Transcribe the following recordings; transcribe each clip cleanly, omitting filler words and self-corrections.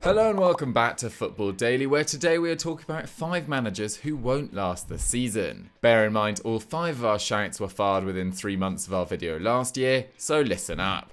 Hello and welcome back to Football Daily, where today we are talking about 5 managers who won't last the season. Bear in mind, all 5 of our shouts were fired within 3 months of our video last year, so listen up.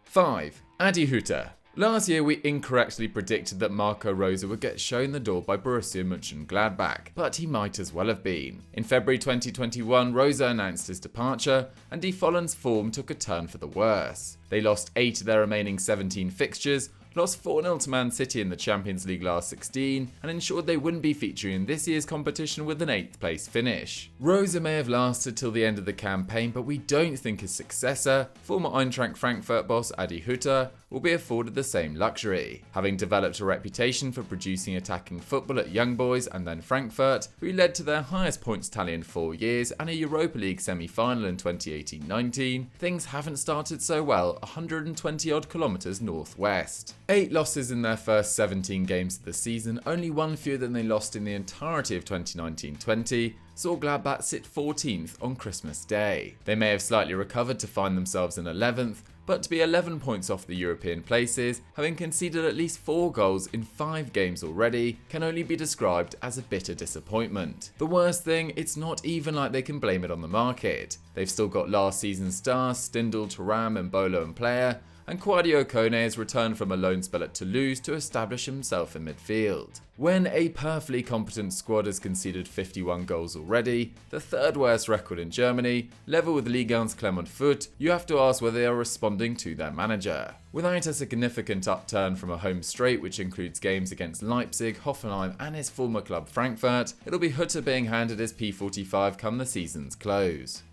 5. Adi Hütter. Last year we incorrectly predicted that Marco Rose would get shown the door by Borussia Mönchengladbach, but he might as well have been. In February 2021, Rose announced his departure, and Die Vollen's form took a turn for the worse. They lost 8 of their remaining 17 fixtures, lost 4-0 to Man City in the Champions League last 16, and ensured they wouldn't be featuring in this year's competition with an 8th place finish. Rose may have lasted till the end of the campaign, but we don't think his successor, former Eintracht Frankfurt boss Adi Hütter, will be afforded the same luxury. Having developed a reputation for producing attacking football at Young Boys and then Frankfurt, who led to their highest points tally in 4 years and a Europa League semi-final in 2018-19, things haven't started so well 120 odd kilometres northwest. 8 losses in their first 17 games of the season, only one fewer than they lost in the entirety of 2019-20, saw Gladbach sit 14th on Christmas Day. They may have slightly recovered to find themselves in 11th, but to be 11 points off the European places, having conceded at least 4 goals in 5 games already, can only be described as a bitter disappointment. The worst thing, it's not even like they can blame it on the market. They've still got last season's stars Stindl, Thuram, Mbolo and Player, and Kouadio Kone has returned from a loan spell at Toulouse to establish himself in midfield. When a perfectly competent squad has conceded 51 goals already, the 3rd worst record in Germany, level with Ligue 1's Clermont Foot, you have to ask whether they are responding to their manager. Without a significant upturn from a home straight, which includes games against Leipzig, Hoffenheim and his former club Frankfurt, it'll be Hütter being handed his P45 come the season's close.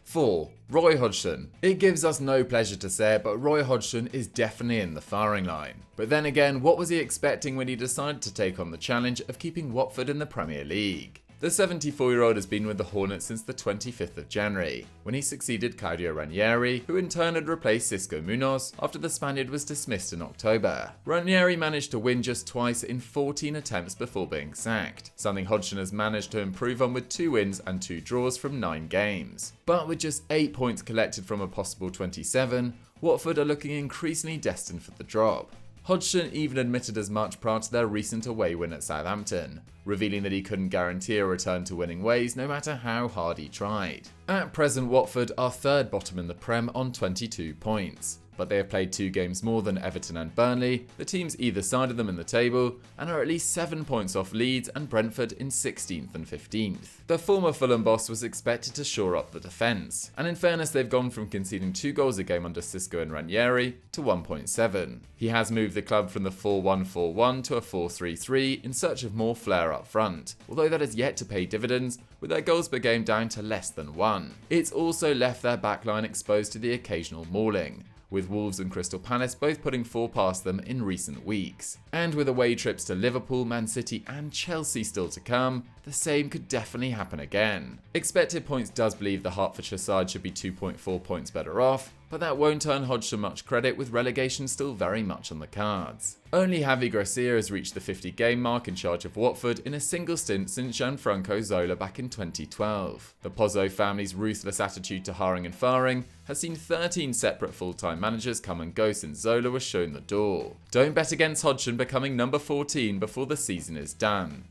4. Roy Hodgson. It gives us no pleasure to say it, but Roy Hodgson is definitely in the firing line. But then again, what was he expecting when he decided to take on the challenge of keeping Watford in the Premier League? The 74-year-old has been with the Hornets since the 25th of January, when he succeeded Claudio Ranieri, who in turn had replaced Xisco Munoz after the Spaniard was dismissed in October. Ranieri managed to win just twice in 14 attempts before being sacked, something Hodgson has managed to improve on with 2 wins and 2 draws from 9 games. But with just 8 points collected from a possible 27, Watford are looking increasingly destined for the drop. Hodgson even admitted as much prior to their recent away win at Southampton, revealing that he couldn't guarantee a return to winning ways no matter how hard he tried. At present, Watford are 3rd bottom in the Prem on 22 points. But they have played 2 games more than Everton and Burnley, the teams either side of them in the table, and are at least 7 points off Leeds and Brentford in 16th and 15th. The former Fulham boss was expected to shore up the defence, and in fairness they've gone from conceding 2 goals a game under Xisco and Ranieri to 1.7. He has moved the club from the 4-1-4-1 to a 4-3-3 in search of more flair up front, although that has yet to pay dividends, with their goals per game down to less than 1. It's also left their backline exposed to the occasional mauling, with Wolves and Crystal Palace both putting 4 past them in recent weeks. And with away trips to Liverpool, Man City and Chelsea still to come, the same could definitely happen again. Expected points does believe the Hertfordshire side should be 2.4 points better off, but that won't earn Hodgson much credit with relegation still very much on the cards. Only Javi Gracia has reached the 50-game mark in charge of Watford in a single stint since Gianfranco Zola back in 2012. The Pozzo family's ruthless attitude to hiring and firing has seen 13 separate full-time managers come and go since Zola was shown the door. Don't bet against Hodgson becoming number 14 before the season is done.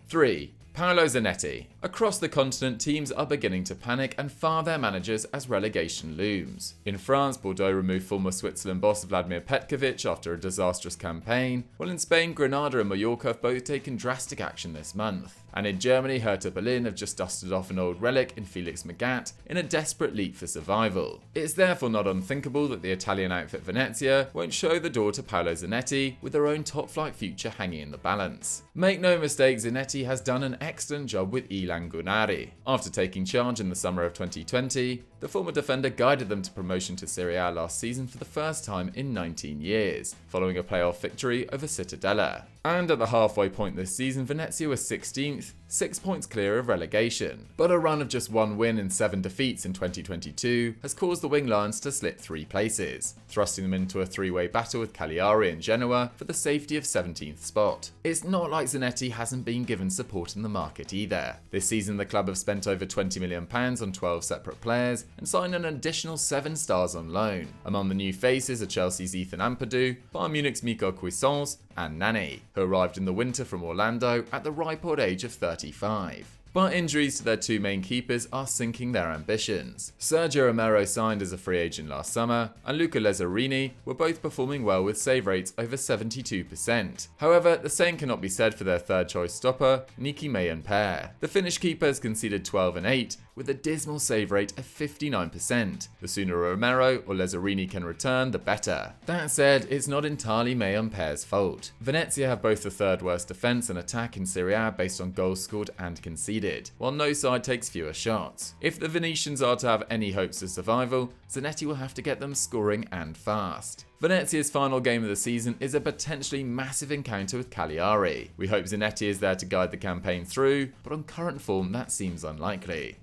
3. Paolo Zanetti. Across the continent, teams are beginning to panic and fire their managers as relegation looms. In France, Bordeaux removed former Switzerland boss Vladimir Petkovic after a disastrous campaign, while in Spain, Granada and Mallorca have both taken drastic action this month. And in Germany, Hertha Berlin have just dusted off an old relic in Felix Magath in a desperate leap for survival. It's therefore not unthinkable that the Italian outfit Venezia won't show the door to Paolo Zanetti, with their own top-flight future hanging in the balance. Make no mistake, Zanetti has done an excellent job with Ilan Gunari. After taking charge in the summer of 2020, the former defender guided them to promotion to Serie A last season for the first time in 19 years, following a playoff victory over Cittadella. And at the halfway point this season, Venezia was 16th, 6 points clear of relegation. But a run of just 1 win and 7 defeats in 2022 has caused the Wing Lions to slip 3 places, thrusting them into a 3-way battle with Cagliari and Genoa for the safety of 17th spot. It's not like Zanetti hasn't been given support in the market either. This season the club have spent over £20 million on 12 separate players and signed an additional 7 stars on loan. Among the new faces are Chelsea's Ethan Ampadu, Bayern Munich's Miko Cuisance and Nani, who arrived in the winter from Orlando at the ripe old age of 35. But injuries to their two main keepers are sinking their ambitions. Sergio Romero signed as a free agent last summer, and Luca Lazzarini were both performing well with save rates over 72%. However, the same cannot be said for their third choice stopper, Niki Mayen-Per. The Finnish keeper has conceded 12 and 8, with a dismal save rate of 59%. The sooner Romero or Lazzarini can return, the better. That said, it's not entirely Mayen-Per's fault. Venezia have both the third worst defence and attack in Serie A based on goals scored and conceded, while no side takes fewer shots. If the Venetians are to have any hopes of survival, Zanetti will have to get them scoring and fast. Venezia's final game of the season is a potentially massive encounter with Cagliari. We hope Zanetti is there to guide the campaign through, but on current form that seems unlikely.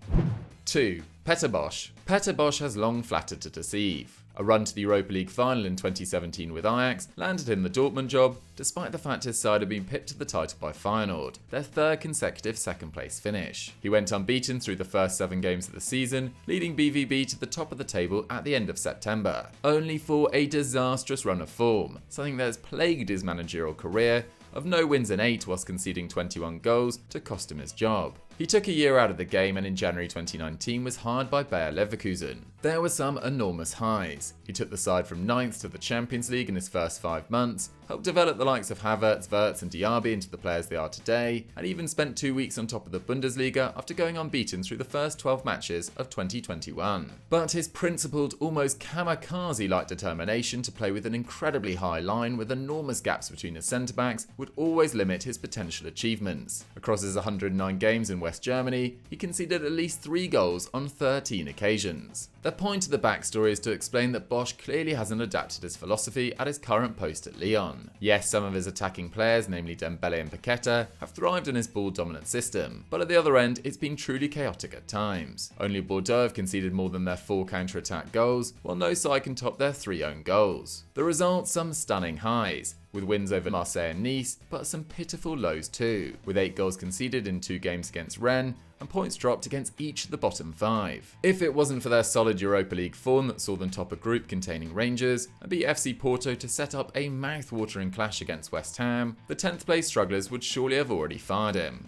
2. Peter Bosz. Peter Bosz has long flattered to deceive. A run to the Europa League final in 2017 with Ajax landed him the Dortmund job, despite the fact his side had been pipped to the title by Feyenoord, their third consecutive second-place finish. He went unbeaten through the first 7 games of the season, leading BVB to the top of the table at the end of September, only for a disastrous run of form, something that has plagued his managerial career, of no wins in 8 whilst conceding 21 goals to cost him his job. He took a year out of the game and in January 2019 was hired by Bayer Leverkusen. There were some enormous highs. He took the side from 9th to the Champions League in his first 5 months, helped develop the likes of Havertz, Wirtz and Diaby into the players they are today, and even spent 2 weeks on top of the Bundesliga after going unbeaten through the first 12 matches of 2021. But his principled, almost kamikaze-like determination to play with an incredibly high line with enormous gaps between his centre-backs would always limit his potential achievements. Across his 109 games in West Germany, he conceded at least 3 goals on 13 occasions. The point of the backstory is to explain that Bosz clearly hasn't adapted his philosophy at his current post at Lyon. Yes, some of his attacking players, namely Dembele and Paqueta, have thrived in his ball-dominant system, but at the other end, it's been truly chaotic at times. Only Bordeaux have conceded more than their 4 counter-attack goals, while no side can top their 3 own goals. The result, some stunning highs, with wins over Marseille and Nice, but some pitiful lows too, with 8 goals conceded in 2 games against Rennes, and points dropped against each of the bottom 5. If it wasn't for their solid Europa League form that saw them top a group containing Rangers, and beat FC Porto to set up a mouth-watering clash against West Ham, the 10th place strugglers would surely have already fired him.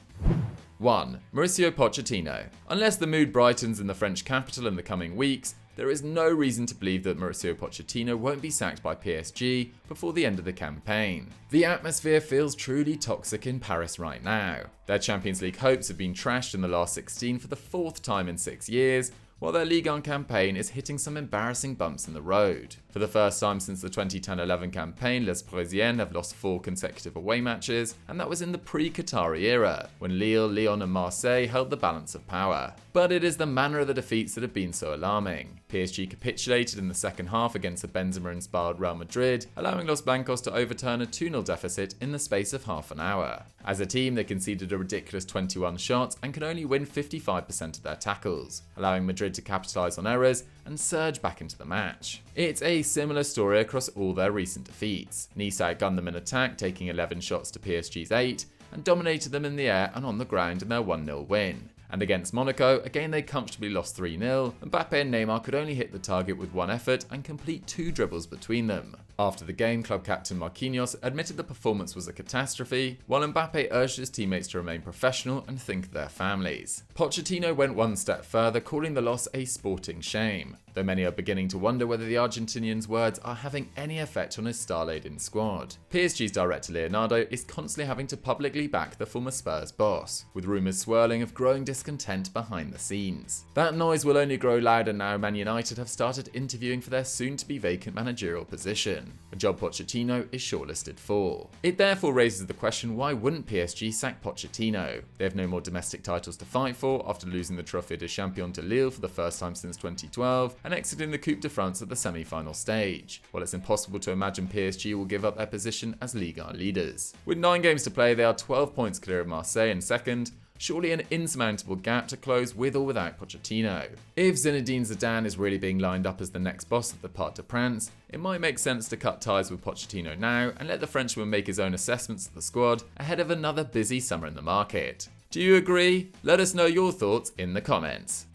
1. Mauricio Pochettino. Unless the mood brightens in the French capital in the coming weeks, there is no reason to believe that Mauricio Pochettino won't be sacked by PSG before the end of the campaign. The atmosphere feels truly toxic in Paris right now. Their Champions League hopes have been trashed in the last 16 for the 4th time in 6 years, while their Ligue 1 campaign is hitting some embarrassing bumps in the road. For the first time since the 2010-11 campaign, Les Parisiens have lost 4 consecutive away matches, and that was in the pre-Qatari era, when Lille, Lyon and Marseille held the balance of power. But it is the manner of the defeats that have been so alarming. PSG capitulated in the second half against the Benzema-inspired Real Madrid, allowing Los Blancos to overturn a 2-0 deficit in the space of half an hour. As a team, they conceded a ridiculous 21 shots and can only win 55% of their tackles, allowing Madrid to capitalise on errors and surge back into the match. It's a similar story across all their recent defeats. Nice outgunned them in attack, taking 11 shots to PSG's 8, and dominated them in the air and on the ground in their 1-0 win. And against Monaco, again they comfortably lost 3-0, Mbappe and Neymar could only hit the target with 1 effort and complete 2 dribbles between them. After the game, club captain Marquinhos admitted the performance was a catastrophe, while Mbappe urged his teammates to remain professional and think of their families. Pochettino went one step further, calling the loss a sporting shame, though many are beginning to wonder whether the Argentinian's words are having any effect on his star-laden squad. PSG's director Leonardo is constantly having to publicly back the former Spurs boss, with rumours swirling of growing discontent behind the scenes. That noise will only grow louder now Man United have started interviewing for their soon-to-be vacant managerial position, a job Pochettino is shortlisted for. It therefore raises the question, why wouldn't PSG sack Pochettino? They have no more domestic titles to fight for after losing the Trophée des Champions de Lille for the first time since 2012 and exiting the Coupe de France at the semi-final stage, while it's impossible to imagine PSG will give up their position as Ligue 1 leaders. With 9 games to play, they are 12 points clear of Marseille in second, surely an insurmountable gap to close with or without Pochettino. If Zinedine Zidane is really being lined up as the next boss of the Parc des Princes, it might make sense to cut ties with Pochettino now and let the Frenchman make his own assessments of the squad ahead of another busy summer in the market. Do you agree? Let us know your thoughts in the comments.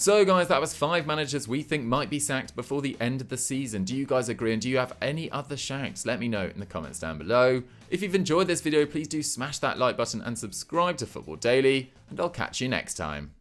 So guys, that was 5 managers we think might be sacked before the end of the season. Do you guys agree, and do you have any other shouts? Let me know in the comments down below. If you've enjoyed this video, please do smash that like button and subscribe to Football Daily, and I'll catch you next time.